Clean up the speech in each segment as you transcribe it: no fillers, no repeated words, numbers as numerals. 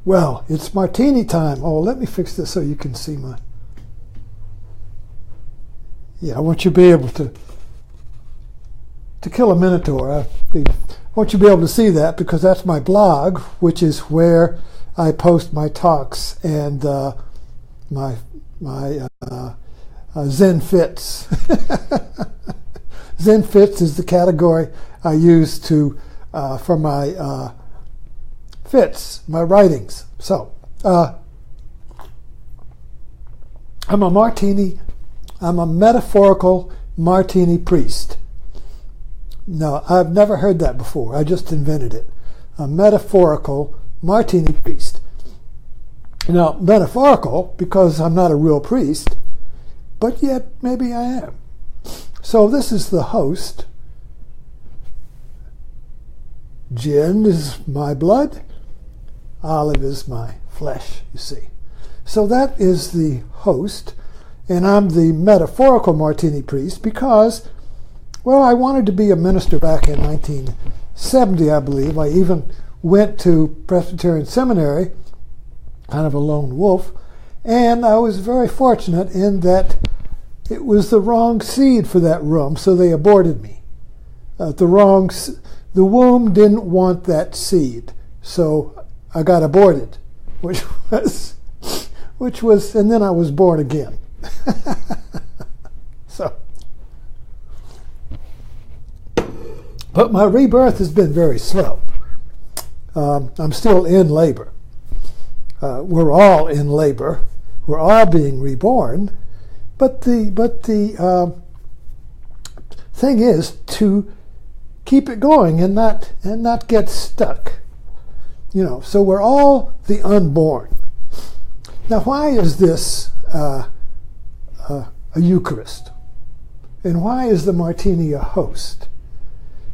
Well, it's martini time. Oh, let me fix this so you can see my... Yeah, I want you to be able to kill a minotaur. I want you to be able to see that because that's my blog, which is where I post my talks and my Zen Fits. Zen Fits is the category I use for my fits, my writings. So, I'm a metaphorical martini priest. No, I've never heard that before. I just invented it. A metaphorical martini priest. Now, metaphorical because I'm not a real priest, but yet maybe I am. So this is the host. Gin is my blood. Olive is my flesh, you see. So that is the host, and I'm the metaphorical martini priest because, well, I wanted to be a minister back in 1970, I believe. I even went to Presbyterian Seminary, kind of a lone wolf, and I was very fortunate in that it was the wrong seed for that room, so they aborted me. The womb didn't want that seed, so I got aborted, which was, and then I was born again. So, but my rebirth has been very slow. I'm still in labor. We're all in labor. We're all being reborn. But the thing is to keep it going and not get stuck. So we're all the unborn. Now, why is this a Eucharist? And why is the martini a host?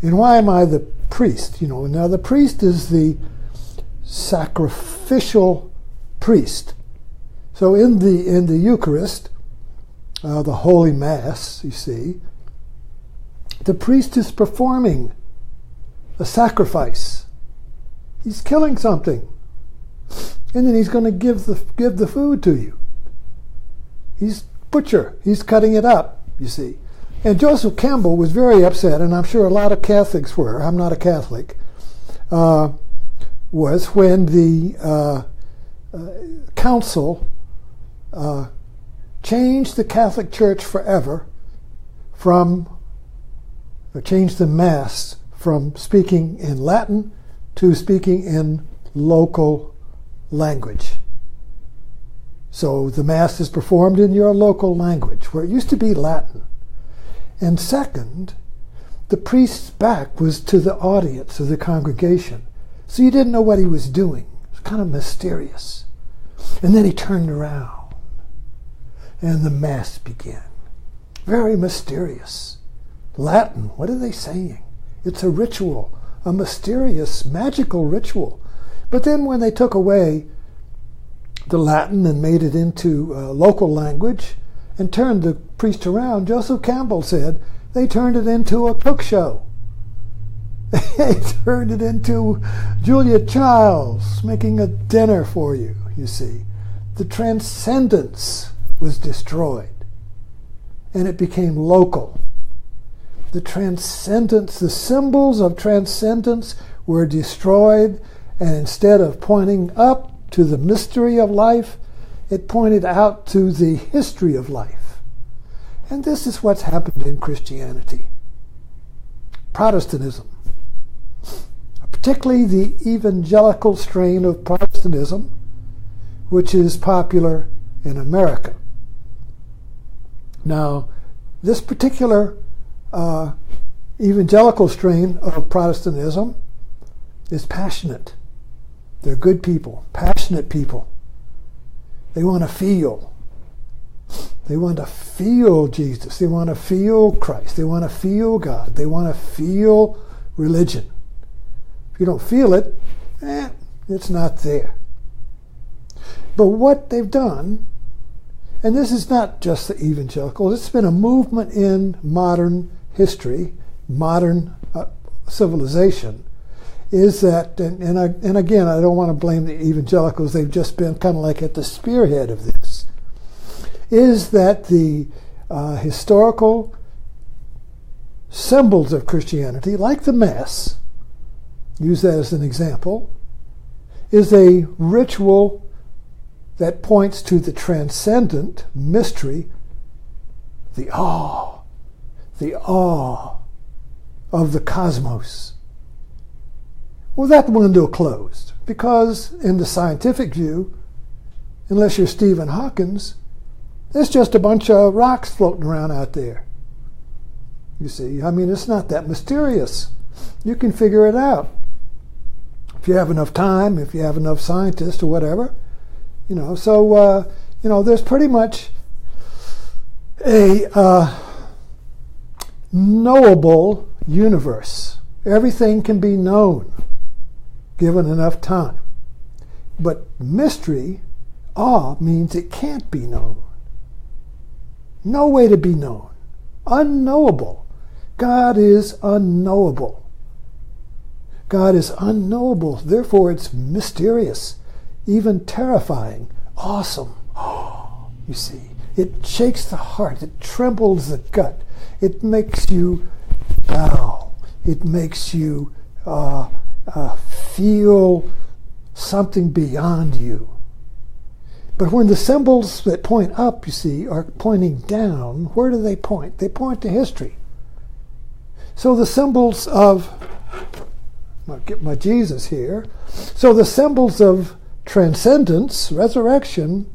And why am I the priest? Now the priest is the sacrificial priest. So in the Eucharist, the Holy Mass, you see, the priest is performing a sacrifice. He's killing something, and then he's going to give the food to you. He's butcher. He's cutting it up, you see. And Joseph Campbell was very upset, and I'm sure a lot of Catholics were. I'm not a Catholic. Was when the council changed the Catholic Church forever changed the Mass from speaking in Latin to speaking in local language. So the Mass is performed in your local language, where it used to be Latin. And second, the priest's back was to the audience of the congregation. So you didn't know what he was doing. It was kind of mysterious. And then he turned around, and the Mass began. Very mysterious. Latin, what are they saying? It's a ritual, a mysterious, magical ritual. But then when they took away the Latin and made it into local language and turned the priest around, Joseph Campbell said, they turned it into a cook show. They turned it into Julia Childs making a dinner for you, you see. The transcendence was destroyed, and it became local. The transcendence, the symbols of transcendence were destroyed, and instead of pointing up to the mystery of life, it pointed out to the history of life. And this is what's happened in Christianity. Protestantism, particularly the evangelical strain of Protestantism, which is popular in America. Now, this particular evangelical strain of Protestantism is passionate. They're good people, passionate people. They want to feel. They want to feel Jesus. They want to feel Christ. They want to feel God. They want to feel religion. If you don't feel it, it's not there. But what they've done, and this is not just the evangelical, it's been a movement in modern history, modern civilization, is that, and again, I don't want to blame the evangelicals, they've just been kind of like at the spearhead of this, is that the historical symbols of Christianity, like the Mass, use that as an example, is a ritual that points to the transcendent mystery, the awe of the cosmos. Well, that window closed, because in the scientific view, unless you're Stephen Hawkins, it's just a bunch of rocks floating around out there. You see, I mean, it's not that mysterious. You can figure it out. If you have enough time, if you have enough scientists or whatever, so, there's pretty much a knowable universe. Everything can be known given enough time. But mystery, awe, means it can't be known. No way to be known. Unknowable. God is unknowable. God is unknowable. Therefore, it's mysterious, even terrifying, awesome. Oh, you see, it shakes the heart. It trembles the gut. It makes you bow. It makes you feel something beyond you. But when the symbols that point up, you see, are pointing down, where do they point? They point to history. So the symbols of, I'll get my Jesus here. So the symbols of transcendence, resurrection,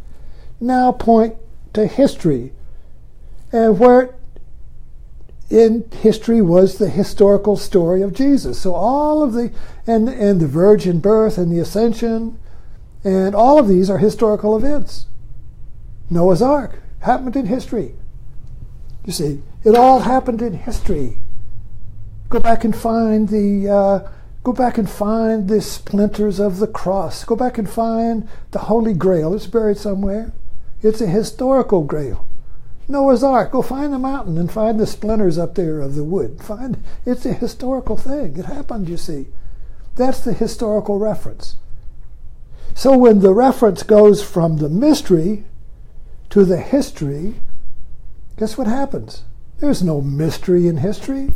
now point to history. And where in history was the historical story of Jesus. So all of the, and the virgin birth and the ascension, and all of these are historical events. Noah's Ark happened in history. You see, it all happened in history. Go back and find the splinters of the cross. Go back and find the Holy Grail. It's buried somewhere. It's a historical grail. Noah's Ark. Go find the mountain and find the splinters up there of the wood. It's a historical thing. It happened, you see. That's the historical reference. So when the reference goes from the mystery to the history, guess what happens? There's no mystery in history.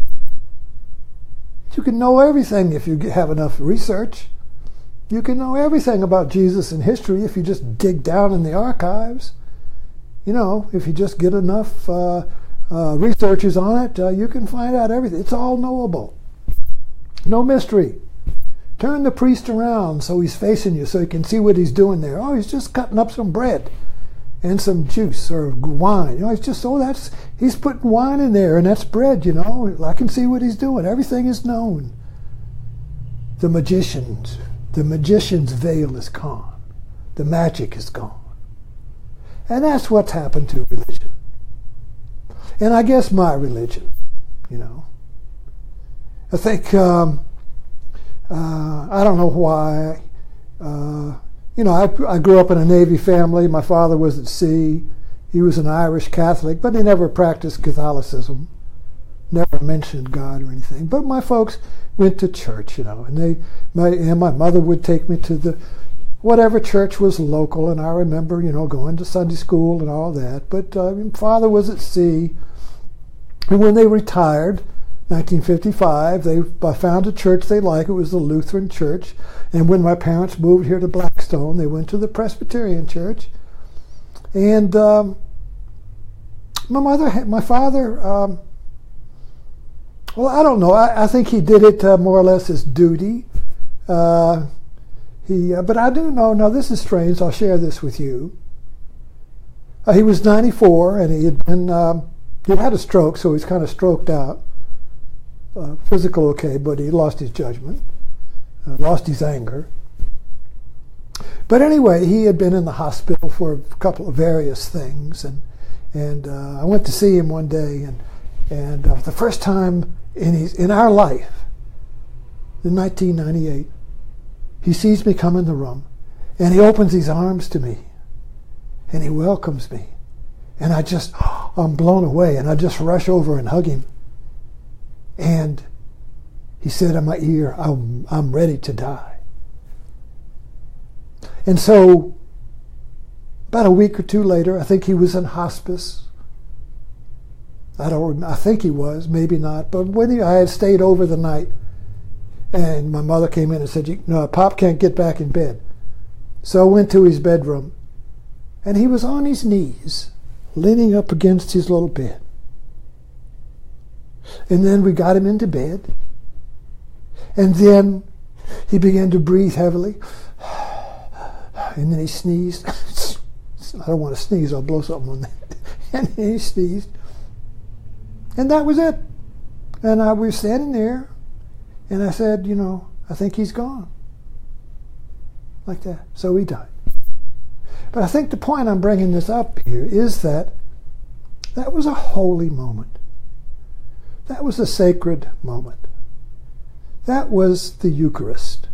You can know everything if you have enough research. You can know everything about Jesus in history if you just dig down in the archives. If you just get enough researchers on it, you can find out everything. It's all knowable. No mystery. Turn the priest around so he's facing you so you can see what he's doing there. Oh, he's just cutting up some bread and some juice or wine. He's putting wine in there and that's bread, I can see what he's doing. Everything is known. The magician's veil is gone. The magic is gone. And that's what's happened to religion. And I guess my religion, I think, I don't know why. I grew up in a Navy family. My father was at sea. He was an Irish Catholic, but he never practiced Catholicism. Never mentioned God or anything. But my folks went to church, and my mother would take me to whatever church was local, and I remember, going to Sunday school and all that. But father was at sea, and when they retired, 1955, they found a church they liked. It was the Lutheran church. And when my parents moved here to Blackstone, they went to the Presbyterian church. And my father, I don't know. I think he did it more or less as duty. But I do know. Now this is strange. I'll share this with you. He was 94, and he had a stroke, so he's kind of stroked out. Physical okay, but he lost his judgment, lost his anger. But anyway, he had been in the hospital for a couple of various things, and I went to see him one day, and the first time in our life, in 1998, he sees me come in the room, and he opens his arms to me, and he welcomes me, and I'm blown away, and I just rush over and hug him. And He said in my ear, I'm ready to die. And so, about a week or two later, I think he was in hospice. I think he was, maybe not. But I had stayed over the night, and my mother came in and said, "No, Pop can't get back in bed." So I went to his bedroom, and he was on his knees, leaning up against his little bed. And then we got him into bed, and then he began to breathe heavily, and then he sneezed. I don't want to sneeze, I'll blow something on that. And he sneezed. And that was it. And I was standing there, and I said, I think he's gone. Like that. So he died. But I think the point I'm bringing this up here is that was a holy moment. That was a sacred moment. That was the Eucharist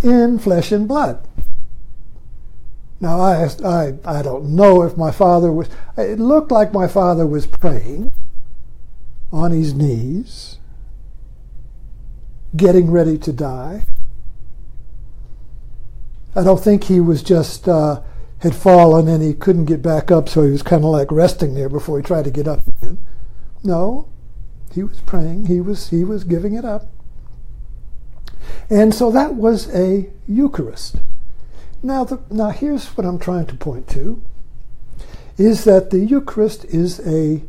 in flesh and blood. Now, I don't know if my father was... It looked like my father was praying on his knees, getting ready to die. I don't think he was just had fallen and he couldn't get back up, so he was kind of like resting there before he tried to get up again. No, he was praying. He was giving it up. And so that was a Eucharist. Now here's what I'm trying to point to, is that the Eucharist is the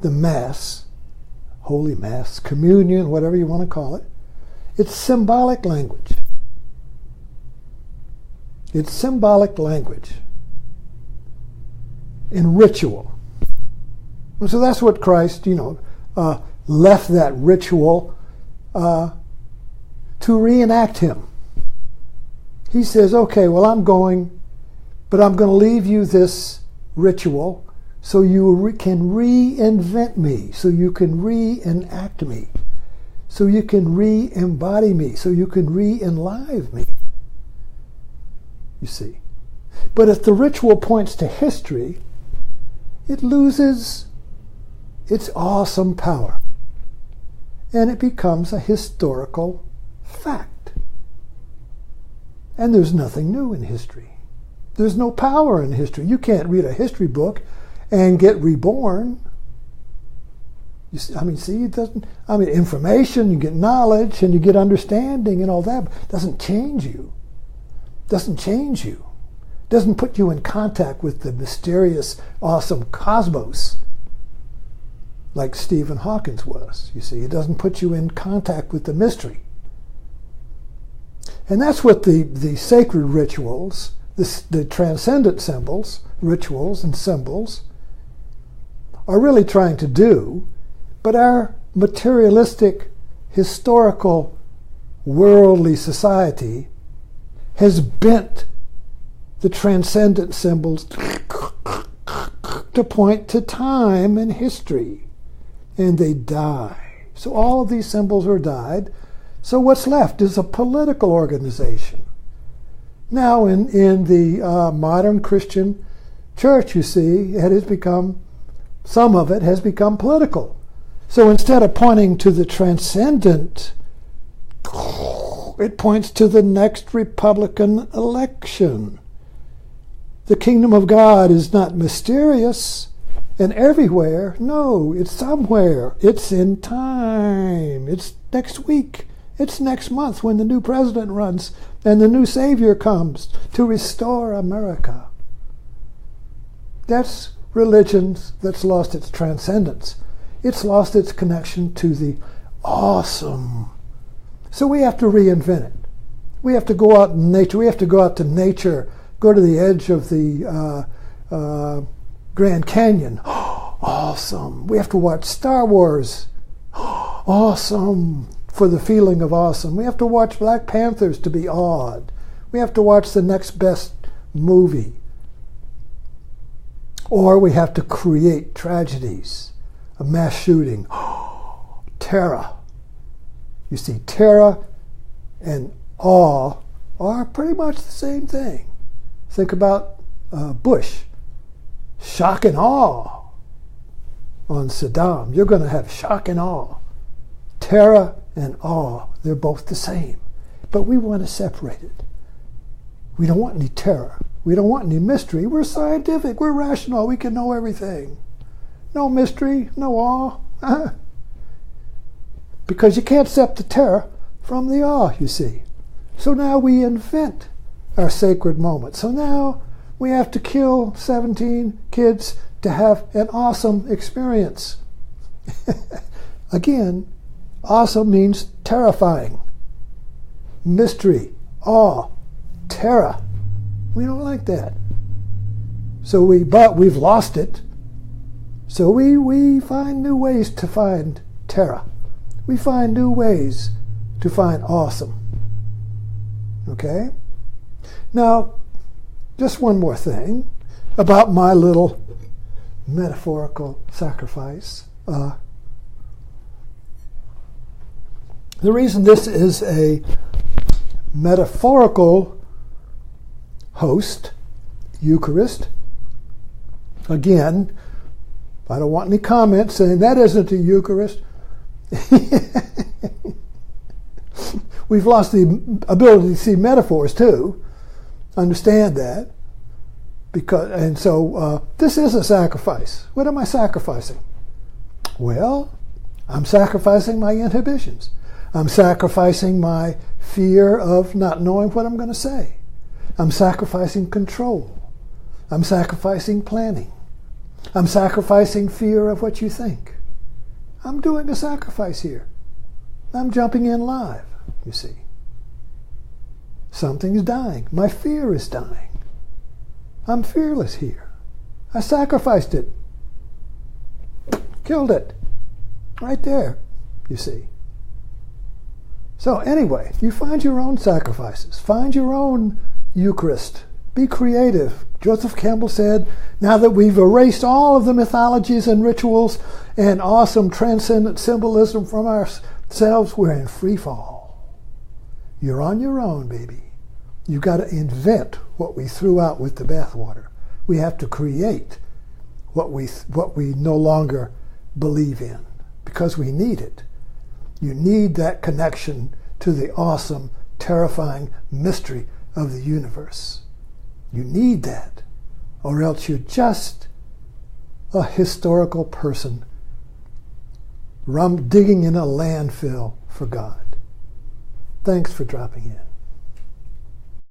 Mass, Holy Mass, communion, whatever you want to call it. It's symbolic language. It's symbolic language in ritual. And so that's what Christ, left that ritual to reenact him. He says, okay, well, I'm going, but I'm going to leave you this ritual so you can reinvent me, so you can reenact me, so you can re-embody me, so you can re-enlive me. You see. But if the ritual points to history, it loses its awesome power, and it becomes a historical fact. And there's nothing new in history. There's no power in history. You can't read a history book and get reborn. You see, it doesn't. Information, you get knowledge and you get understanding and all that, but it doesn't change you. Doesn't change you. Doesn't put you in contact with the mysterious, awesome cosmos like Stephen Hawking was. You see, it doesn't put you in contact with the mystery. And that's what the sacred rituals, the transcendent symbols, rituals and symbols, are really trying to do. But our materialistic, historical, worldly society has bent the transcendent symbols to point to time and history. And they die. So all of these symbols are died. So what's left is a political organization. Now in the modern Christian church, you see, some of it has become political. So instead of pointing to the transcendent, it points to the next Republican election. The kingdom of God is not mysterious and everywhere. No, it's somewhere. It's in time. It's next week. It's next month when the new president runs and the new Savior comes to restore America. That's religion that's lost its transcendence. It's lost its connection to the awesome. So we have to reinvent it. We have to go out in nature. We have to go out to nature, go to the edge of the Grand Canyon. Awesome. We have to watch Star Wars. Awesome. For the feeling of awesome. We have to watch Black Panthers to be awed. We have to watch the next best movie. Or we have to create tragedies, a mass shooting, terror. You see, terror and awe are pretty much the same thing. Think about Bush. Shock and awe on Saddam. You're going to have shock and awe. Terror and awe, they're both the same. But we want to separate it. We don't want any terror. We don't want any mystery. We're scientific. We're rational. We can know everything. No mystery, no awe. Because you can't separate the terror from the awe, you see. So now we invent our sacred moment. So now we have to kill 17 kids to have an awesome experience. Again, awesome means terrifying. Mystery, awe, terror. We don't like that. But we've lost it. So we find new ways to find terror. We find new ways to find awesome. Okay? Now, just one more thing about my little metaphorical sacrifice. The reason this is a metaphorical host, Eucharist, again, I don't want any comments saying that isn't a Eucharist. We've lost the ability to see metaphors too. Understand that. So this is a sacrifice. What am I sacrificing? Well, I'm sacrificing my inhibitions. I'm sacrificing my fear of not knowing what I'm going to say. I'm sacrificing control. I'm sacrificing planning. I'm sacrificing fear of what you think. I'm doing a sacrifice here. I'm jumping in live, you see. Something's dying. My fear is dying. I'm fearless here. I sacrificed it. Killed it. Right there, you see. So anyway, you find your own sacrifices. Find your own Eucharist. Be creative. Joseph Campbell said, now that we've erased all of the mythologies and rituals and awesome transcendent symbolism from ourselves, we're in free fall. You're on your own, baby. You've got to invent what we threw out with the bathwater. We have to create what we no longer believe in because we need it. You need that connection to the awesome, terrifying mystery of the universe. You need that, or else you're just a historical person digging in a landfill for God. Thanks for dropping in.